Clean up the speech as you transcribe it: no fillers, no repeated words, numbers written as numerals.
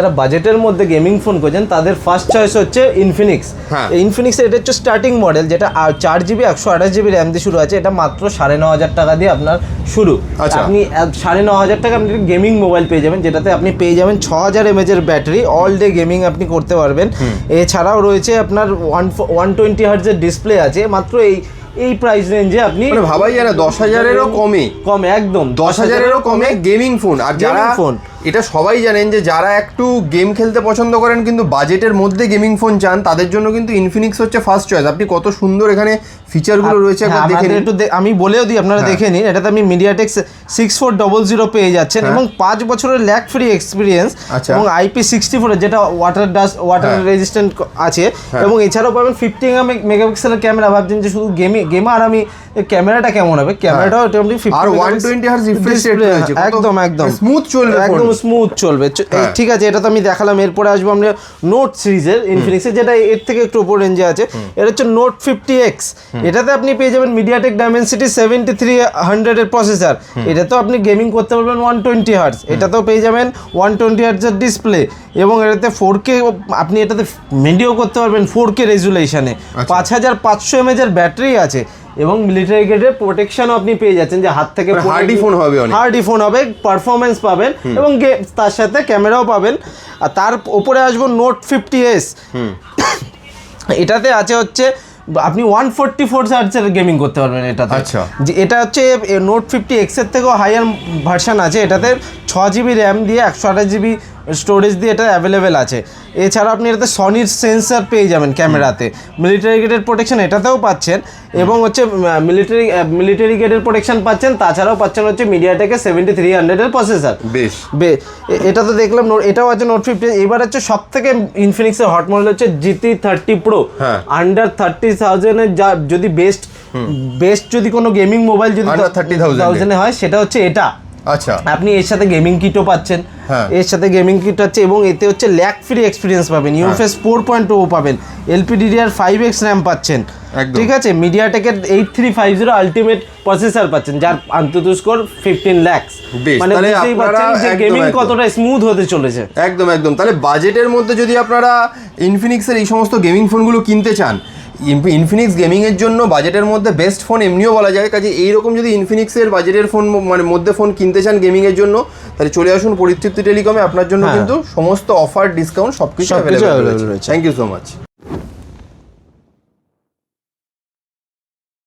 যারা বাজেটের মধ্যে গেমিং ফোন করছেন তাদের ফার্স্ট চয়েস হচ্ছে ইনফিনিক্স। ইনফিনিক্সের এটা হচ্ছে স্টার্টিং মডেল, যেটা 4GB 128GB র্যাম দিয়ে শুরু আছে। এটা মাত্র 9,500 টাকা দিয়ে আপনার শুরু। আপনি 9,500 টাকা আপনি গেমিং মোবাইল পেয়ে যাবেন, যেটাতে আপনি পেয়ে যাবেন 6000 mAh battery, all day gaming আপনি করতে পারবেন। এছাড়াও রয়েছে আপনার 120 হার্টজের ডিসপ্লে আছে। মাত্র এই প্রাইস রেঞ্জে আপনি ভাবাই যায় না, 10,000-এরও কমে একদম 10,000-এরও কমে গেমিং ফোন। আর যারা এটা সবাই জানেন যে যারা একটু গেম খেলতে পছন্দ করেন কিন্তু বাজেটের মধ্যে গেমিং ফোন চান, তাদের জন্য কিন্তু ইনফিনিক্স হচ্ছে ফার্স্ট চয়েস। আপনি কত সুন্দর এখানে ফিচারগুলো রয়েছে একবার দেখে নিন। একটু আমি বলেও দিই, আপনারা দেখে নিন। এটাতে আপনি মিডিয়াটেক 6400 পেয়ে যাচ্ছেন এবং 5 বছরের ল্যাগ ফ্রি এক্সপিরিয়েন্স এবং IP64 যেটা ওয়াটার রেজিস্ট্যান্ট আছে। এবং এছাড়াও পাবেন 50 মেগাপিক্সেলের ক্যামেরা। ভাবছেন যে শুধু গেমার আমি ক্যামেরাটা কেমন হবে, ক্যামেরাটাও এমনি 50 আর 120 হার্জ রিফ্রেশ রেট রয়েছে, একদম স্মুথ চলবে, একদম স্মুথ চলবে। ঠিক আছে, এটা তো আমি দেখালাম। এরপরে আসবো আমরা নোট সিরিজের ইনফিনিক্সের, যেটা এর থেকে একটু উপর রেঞ্জে আছে। এটা হচ্ছে নোট 50X। এটাতে আপনি পেয়ে যাবেন মিডিয়াটেক ডাইমেনসিটি 7300 এর প্রসেসর। এটাতেও আপনি গেমিং করতে পারবেন 120 হার্জ। এটাতেও পেয়ে যাবেন 120 হার্জের ডিসপ্লে এবং এটাতে 4K আপনি এটাতে ভিডিও করতে পারবেন 4K রেজুলেশনে। 5500 mAh এর ব্যাটারি আছে এবং মিলিটারি গ্রেডের প্রোটেকশনও আপনি পেয়ে যাচ্ছেন, যে হাত থেকে হার্ডি ফোন হবে, হার্ডি ফোন হবে, পারফরমেন্স পাবেন এবং তার সাথে ক্যামেরাও পাবেন। আর তার উপরে আসবো নোট 50S। এটাতে আছে হচ্ছে আপনি 144 হার্টজের গেমিং করতে পারবেন এটাতে। যে এটা হচ্ছে নোট 50X এর থেকেও হায়ার ভার্সন আছে। এটাতে 6GB র্যাম দিয়ে 128GB স্টোরেজ দিয়ে এটা অ্যাভেলেবেল আছে। এছাড়া আপনি এটাতে সনির সেন্সার পেয়ে যাবেন ক্যামেরাতে, মিলিটারি গ্রেডের প্রোটেকশন এটাতেও পাচ্ছেন এবং হচ্ছে মিলিটারি গ্রেডের প্রোটেকশন পাচ্ছেন। তাছাড়াও পাচ্ছেন হচ্ছে মিডিয়াটেকের 7300 এর প্রসেসর। এটা তো দেখলাম, এটাও আছে নোট 50। এবার হচ্ছে সব থেকে ইনফিনিক্সের হট মডেল হচ্ছে GT30 Pro। আন্ডার 30,000 এর যদি বেস্ট যদি কোনো গেমিং মোবাইল যদি 30,000 হয়, সেটা হচ্ছে এটা। আচ্ছা, আপনি এর সাথে গেমিং কিটও পাচ্ছেন। এর সাথে গেমিং কিট আছে এবং এতে হচ্ছে ল্যাগ ফ্রি এক্সপিরিয়েন্স পাবেন, UFS 4.0 পাবেন, LPDDR5X র্যাম পাচ্ছেন। ঠিক আছে, মিডিয়াটেকের 8350 আলটিমেট প্রসেসর পাচ্ছেন, যার আন্তর্জাতিক স্কোর 15 লাখ। মানে বুঝতেই পারছেন যে গেমিং কতটা স্মুথ হতে চলেছে। একদম। তাহলে বাজেটের মধ্যে যদি আপনারা ইনফিনিক্সের এই সমস্ত গেমিং ফোনগুলো কিনতে চান, ইনফিনিক্স গেমিংয়ের জন্য বাজেটের মধ্যে বেস্ট ফোন এমনিও বলা যায়। কাজে এইরকম যদি ইনফিনিক্সের বাজেটের ফোন মধ্যে ফোন কিনতে চান গেমিংয়ের জন্য, তাহলে চলে আসুন পরিতৃপ্তি টেলিকমে। আপনার জন্য কিন্তু সমস্ত অফার, ডিসকাউন্ট সবকিছু অ্যাভেলেবল রয়েছে। Thank you so much.